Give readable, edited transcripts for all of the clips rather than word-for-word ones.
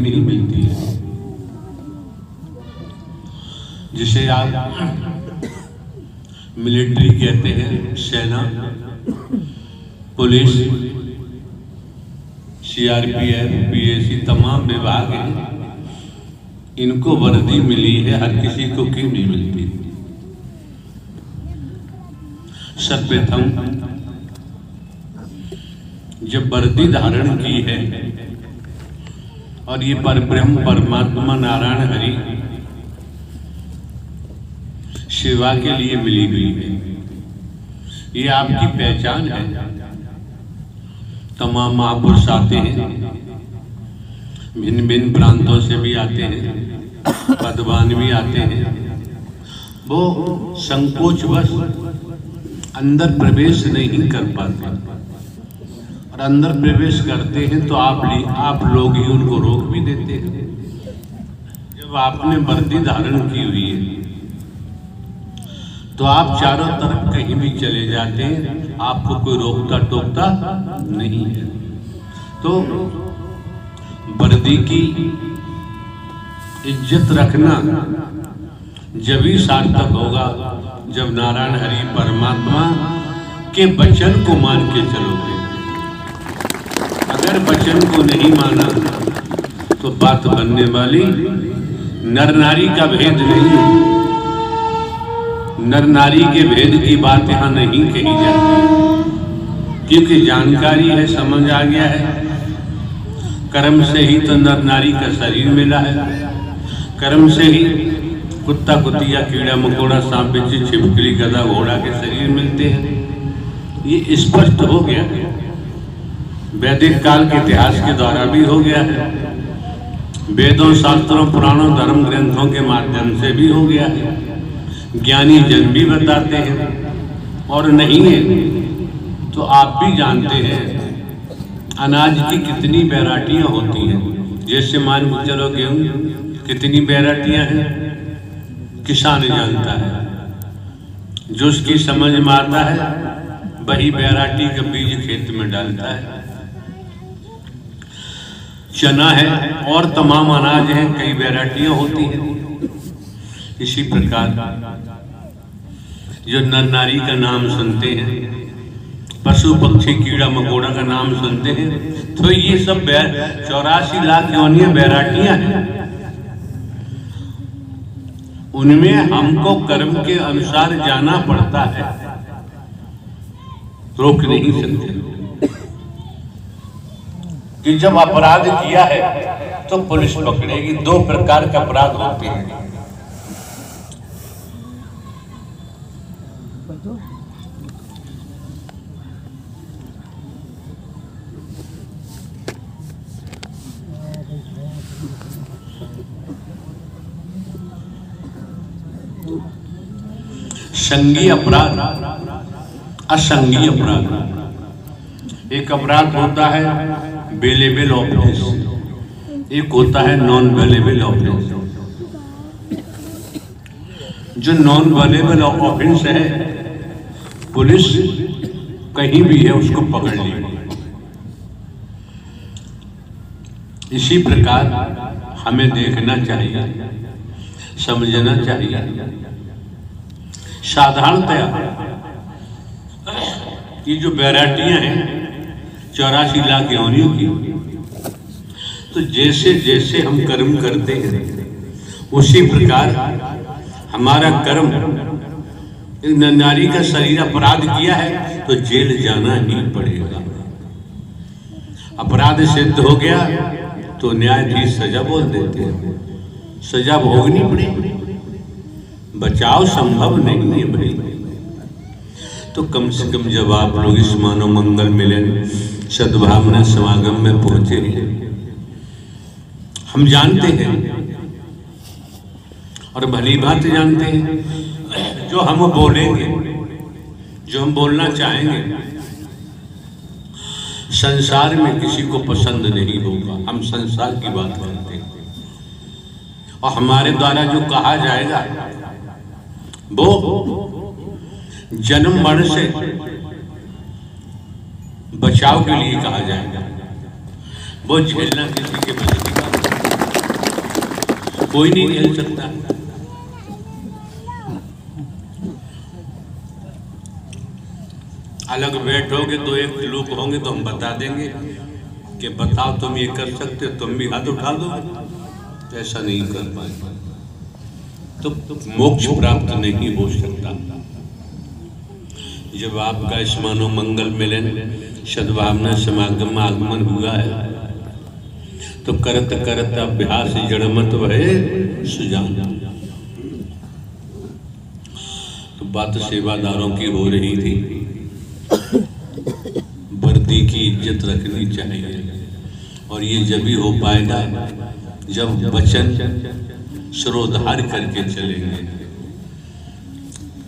नहीं मिलती है। जिसे आप मिलिट्री कहते हैं, सेना, पुलिस, सीआरपीएफ, पीएसी, तमाम विभाग हैं, इनको वर्दी मिली है, हर किसी को क्यों नहीं मिलती? सर्वप्रथम जब वर्दी धारण की है और ये परब्रह्म परमात्मा नारायण हरि सेवा के लिए मिली हुई है, ये आपकी पहचान है। तमाम महापुरुष आते हैं, भिन्न भिन्न प्रांतों से भी आते हैं, पदवान भी आते हैं, वो संकोचवश अंदर प्रवेश नहीं कर पाते, और अंदर प्रवेश करते हैं तो आप लोग ही उनको रोक भी देते हैं। जब आपने वर्दी धारण की हुई है तो आप चारों तरफ कहीं भी चले जाते हैं, आपको कोई रोकता टोकता नहीं है। तो वर्दी की इज्जत रखना जब ही सार्थक होगा जब नारायण हरि परमात्मा के वचन को मान के चलोगे। अगर वचन को नहीं माना तो बात बनने वाली नर नारी का भेद नहीं, नर नारी के भेद की बात यहाँ नहीं कही जाती, क्योंकि जानकारी है, समझ आ गया है। कर्म से ही तो नर नारी का शरीर मिला है, कर्म से ही कुत्ता कुतिया कीड़ा मकोड़ा सांप बिच्छू छिपकली गधा घोड़ा के शरीर मिलते हैं। ये स्पष्ट हो गया, वैदिक काल के इतिहास के द्वारा भी हो गया है, वेदों शास्त्रों पुराणों धर्म ग्रंथों के माध्यम से भी हो गया है, ज्ञानी जन भी बताते हैं, और नहीं है तो आप भी जानते हैं अनाज की कितनी वैरायटियां होती हैं। जैसे मान के चलो गेहूं कितनी वैरायटियां हैं, किसान जानता है, जो उसकी समझ में आता है वही वैरायटी का बीज खेत में डालता है। चना है और तमाम अनाज हैं, कई वैरायटियां होती हैं। इसी प्रकार जो नर नारी का नाम सुनते हैं, पशु पक्षी कीड़ा मकोड़ा का नाम सुनते हैं, तो ये सब 84 लाख योनियां वैरायटियां हैं। उनमें हमको कर्म के अनुसार जाना पड़ता है, रोक नहीं सकते। कि जब अपराध किया है तो पुलिस पकड़ेगी। 2 प्रकार के अपराध होते हैं, संघीय अपराध, असंघीय अपराध। एक अपराध होता है बेलेबल ऑफेंस, एक होता है नॉन बेलेबल ऑफेंस। जो नॉन बेलेबल ऑफेंस है, पुलिस कहीं भी है उसको पकड़ लेगी। इसी प्रकार हमें देखना चाहिए, समझना चाहिए। साधारणतया ये जो वैरायटियां हैं 84 लाख योनियों की, तो जैसे जैसे हम कर्म करते हैं उसी प्रकार हमारा कर्म, नारी का शरीर अपराध किया है तो जेल जाना ही पड़ेगा। अपराध सिद्ध हो गया तो न्यायाधीश सजा बोल देते हैं, सजा भोगनी पड़ेगी, बचाव संभव नहीं है भाई। तो कम से कम जब आप लोग इस मानव मंगल मिलन सद्भावना समागम में पहुंचे हैं, हम जानते हैं और भली बात जानते हैं, जो हम बोलेंगे, जो हम बोलना चाहेंगे, संसार में किसी को पसंद नहीं होगा। हम संसार की बात करते हैं, और हमारे द्वारा जो कहा जाएगा वो जन्म मरण से बचाव के लिए कहा जाएगा। वो झेलना किसी के बस की बात नहीं। कोई नहीं झेल सकता। अलग बैठोगे तो एक लोग होंगे तो हम बता देंगे कि बताओ तुम ये कर सकते हो, तुम भी हाथ उठा दो। ऐसा नहीं कर पाए तो मोक्ष प्राप्त नहीं हो सकता। जब आपका स्मरण मंगल मिलन सद्भावना समागम आगमन हुआ है तो करत करत अभ्यास जड़मत भये सुजान। तो बात सेवादारों की हो रही थी। वर्दी की इज्जत रखनी चाहिए और ये जब भी हो पाएगा जब वचन सिरोधार करके चलेंगे।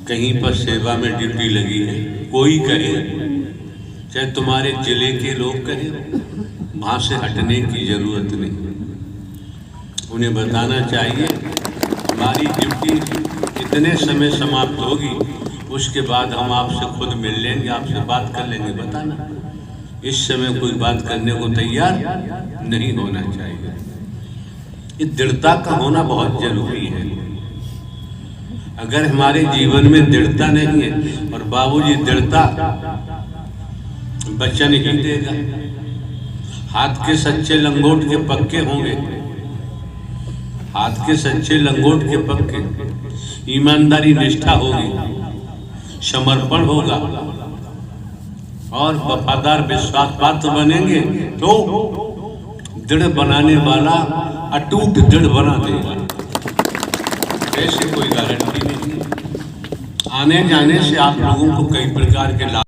कहीं पर सेवा में ड्यूटी लगी है, कोई कहे चाहे तुम्हारे जिले के लोग कहे, वहां से हटने की जरूरत नहीं। उन्हें बताना चाहिए हमारी ड्यूटी कितने समय समाप्त होगी, उसके बाद हम आपसे खुद मिल लेंगे, आपसे बात कर लेंगे। बताना इस समय कोई बात करने को तैयार नहीं होना चाहिए। ये दृढ़ता का होना बहुत जरूरी है। अगर हमारे जीवन में दृढ़ता नहीं है और बाबूजी दृढ़ता बच्चा नहीं देगा। हाथ के सच्चे लंगोट के पक्के होंगे, हाथ के सच्चे लंगोट के पक्के, ईमानदारी निष्ठा होगी, समर्पण होगा और वफादार विश्वास पात्र बनेंगे तो दृढ़ बनाने वाला अटूट दृढ़ बना देगा। ऐसे कोई गारंटी नहीं। आने जाने से आप लोगों को कई प्रकार के लाभ।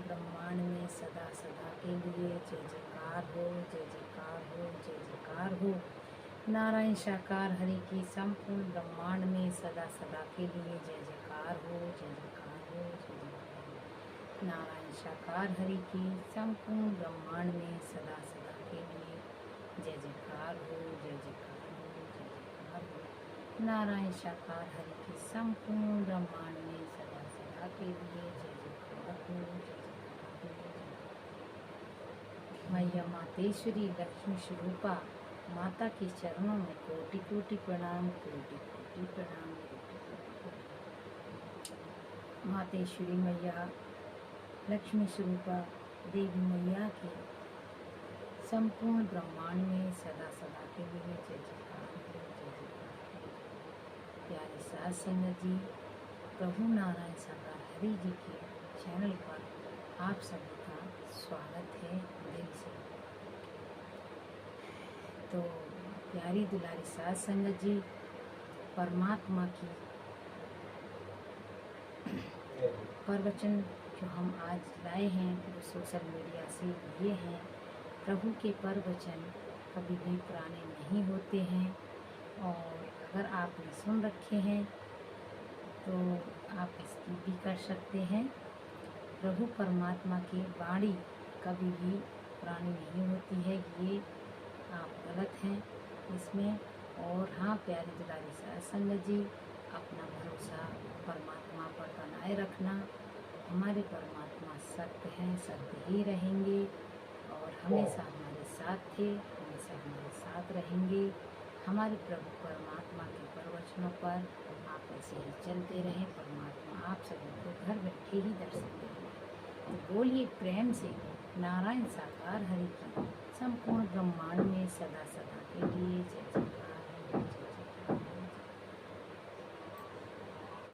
ब्रह्मांड में सदा सदा के लिए जय जयकार हो, जय जयकार हो, जय जयकार हो। नारायण साकार हरि की संपूर्ण ब्रह्मांड में सदा सदा के लिए जय जयकार हो, जय जयकार हो, जय जयकार हो। नारायण साकार हरि की संपूर्ण ब्रह्मांड में सदा सदा के लिए जय जयकार हो, जय जयकार हो, जय जयकार हो। नारायण साकार हरि की संपूर्ण ब्रह्मांड में सदा सदा के लिए जय जयकार हो, जय जयकार हो। मैया मातेश्वरी लक्ष्मी स्वरूपा माता के चरणों में कोटि कोटि प्रणाम, कोटि कोटि प्रणाम, कोटि कोटि प्रणाम। मातेश्वरी मैया लक्ष्मी स्वरूपा देवी मैया के संपूर्ण ब्रह्मांड में सदा सदा के लिए जय जयकार हो, जय जयकार हो। प्यारे साध संगत जी, प्रभु नारायण साकार हरि जी के चैनल पर आप सभी का स्वागत है दिल से। तो प्यारी दुलारी साध संगत जी, परमात्मा की प्रवचन जो हम आज लाए हैं वो सोशल मीडिया से लिए हैं। प्रभु के प्रवचन कभी भी पुराने नहीं होते हैं और अगर आपने सुन रखे हैं तो आप इसकी भी कर सकते हैं। प्रभु परमात्मा की वाणी कभी भी पुरानी नहीं होती है, ये आप गलत हैं इसमें। और हाँ प्यारी दुलारी साध संगत जी, अपना भरोसा परमात्मा पर बनाए रखना। हमारे परमात्मा सत्य हैं, सत्य ही रहेंगे और हमेशा हमारे साथ थे, हमेशा हमारे साथ रहेंगे। हमारे प्रभु परमात्मा के प्रवचनों पर आप ऐसे ही चलते रहें। परमात्मा आप सभी को घर बैठे ही दर्शन देंगे। तो बोलिए प्रेम से नारायण साकार हरि की संपूर्ण ब्रह्मांड में सदा सदा